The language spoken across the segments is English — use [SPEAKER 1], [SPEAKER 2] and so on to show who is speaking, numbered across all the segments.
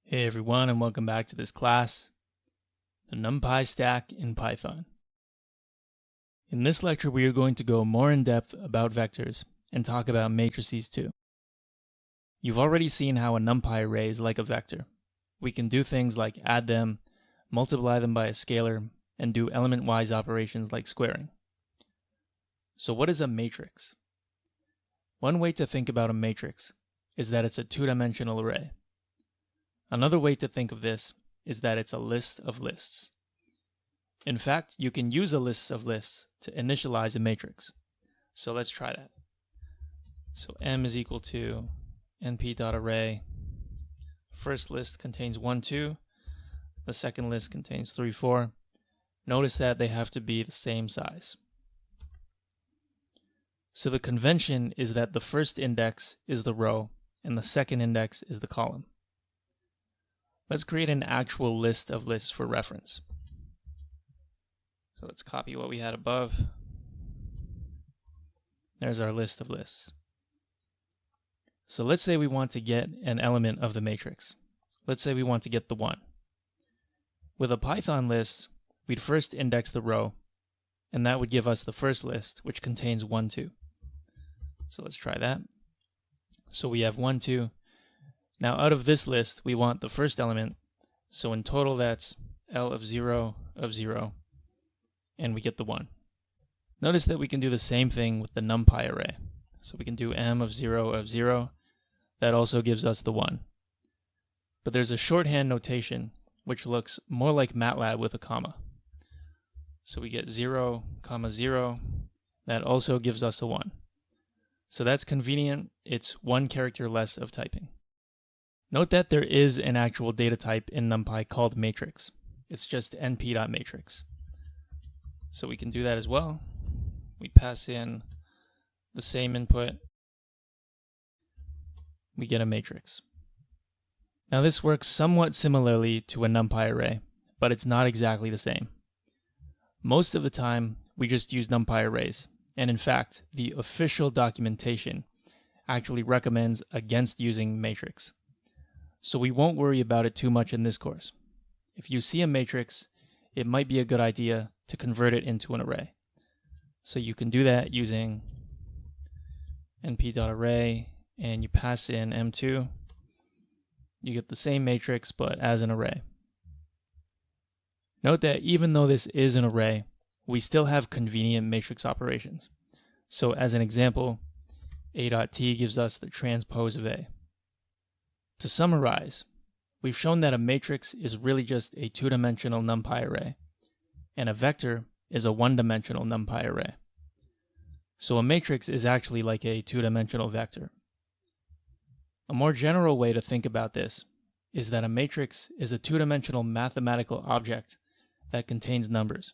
[SPEAKER 1] Hey everyone, and welcome back to this class, the NumPy stack in Python. In this lecture, we are going to go more in depth about vectors and talk about matrices too. You've already seen how a NumPy array is like a vector. We can do things like add them, multiply them by a scalar, and do element-wise operations like squaring. So what is a matrix? One way to think about a matrix is that it's a two-dimensional array. Another way to think of this is that it's a list of lists. In fact, you can use a list of lists to initialize a matrix. So let's try that. So m is equal to np.array. First list contains 1, 2. The second list contains 3, 4. Notice that they have to be the same size. So the convention is that the first index is the row and the second index is the column. Let's create an actual list of lists for reference. So let's copy what we had above. There's our list of lists. So let's say we want to get an element of the matrix. Let's say we want to get the 1. With a Python list, we'd first index the row, and that would give us the first list, which contains 1, 2. So let's try that. So we have 1, 2. Now out of this list, we want the first element, so in total that's L of 0, and we get the 1. Notice that we can do the same thing with the NumPy array. So we can do M of 0, that also gives us the 1. But there's a shorthand notation which looks more like MATLAB with a comma. So we get 0, 0, that also gives us a 1. So that's convenient, it's 1 character less of typing. Note that there is an actual data type in NumPy called matrix. It's just np.matrix. So we can do that as well. We pass in the same input. We get a matrix. Now this works somewhat similarly to a NumPy array, but it's not exactly the same. Most of the time, we just use NumPy arrays, and in fact, the official documentation actually recommends against using matrix. So we won't worry about it too much in this course. If you see a matrix, it might be a good idea to convert it into an array. So you can do that using np.array, and you pass in m2. You get the same matrix, but as an array. Note that even though this is an array, we still have convenient matrix operations. So as an example, a.t gives us the transpose of A. To summarize, we've shown that a matrix is really just a two-dimensional NumPy array, and a vector is a one-dimensional NumPy array. So a matrix is actually like a two-dimensional vector. A more general way to think about this is that a matrix is a two-dimensional mathematical object that contains numbers,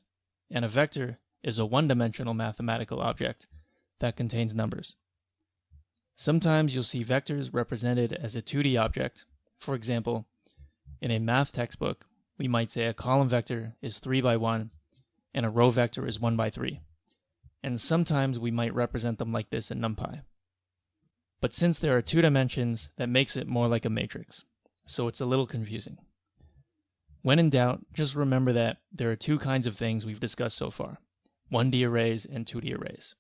[SPEAKER 1] and a vector is a one-dimensional mathematical object that contains numbers. Sometimes you'll see vectors represented as a 2D object. For example, in a math textbook, we might say a column vector is 3 by 1 and a row vector is 1 by 3. And sometimes we might represent them like this in NumPy. But since there are 2 dimensions, that makes it more like a matrix, so it's a little confusing. When in doubt, just remember that there are 2 kinds of things we've discussed so far, 1D arrays and 2D arrays.